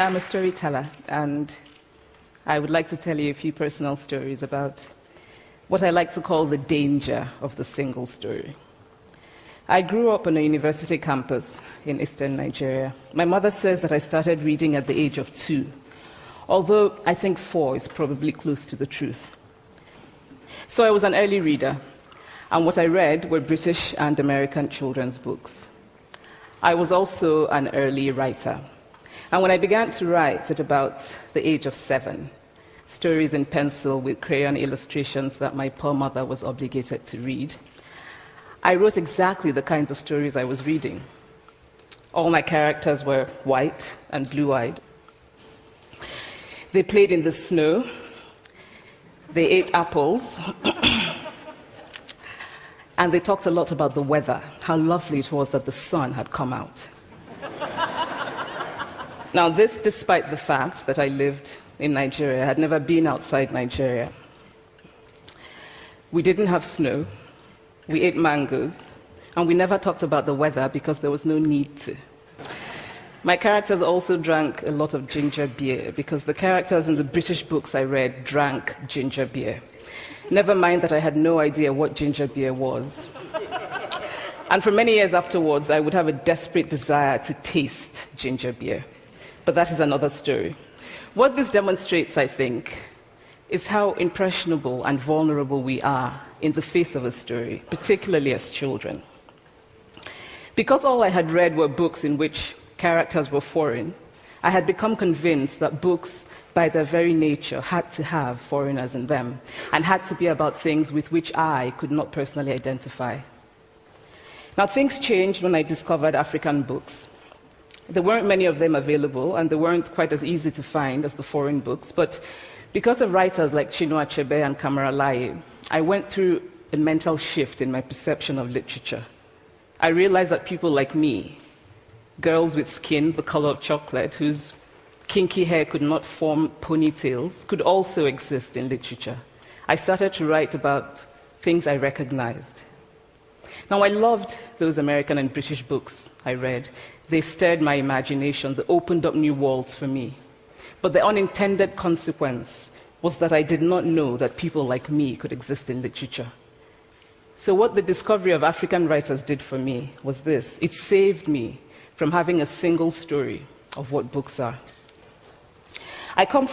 I'm a storyteller, and I would like to tell you a few personal stories about what I like to call the danger of the single story. I grew up on a university campus in eastern Nigeria. My mother says that I started reading at the age of 2, although I think 4 is probably close to the truth. So I was an early reader, and what I read were British and American children's books. I was also an early writer. And when I began to write at about the age of 7, stories in pencil with crayon illustrations that my poor mother was obligated to read, I wrote exactly the kinds of stories I was reading. All my characters were white and blue-eyed. They played in the snow. They ate apples. And they talked a lot about the weather, how lovely it was that the sun had come out. Now, this despite the fact that I lived in Nigeria. I had never been outside Nigeria. We didn't have snow. We ate mangoes. And we never talked about the weather because there was no need to. My characters also drank a lot of ginger beer because the characters in the British books I read drank ginger beer. Never mind that I had no idea what ginger beer was. And for many years afterwards, I would have a desperate desire to taste ginger beer. But that is another story. What this demonstrates, I think, is how impressionable and vulnerable we are in the face of a story, particularly as children. Because all I had read were books in which characters were foreign, I had become convinced that books, by their very nature, had to have foreigners in them and had to be about things with which I could not personally identify. Now, things changed when I discovered African books. There weren't many of them available, and they weren't quite as easy to find as the foreign books, but because of writers like Chinua Achebe and Kamara Laye, I went through a mental shift in my perception of literature. I realized that people like me, girls with skin the color of chocolate, whose kinky hair could not form ponytails, could also exist in literature. I started to write about things I recognized. Now, I loved those American and British books I read. They stirred my imagination. They opened up new worlds for me. But the unintended consequence was that I did not know that people like me could exist in literature. So what the discovery of African writers did for me was this. It saved me from having a single story of what books are. I come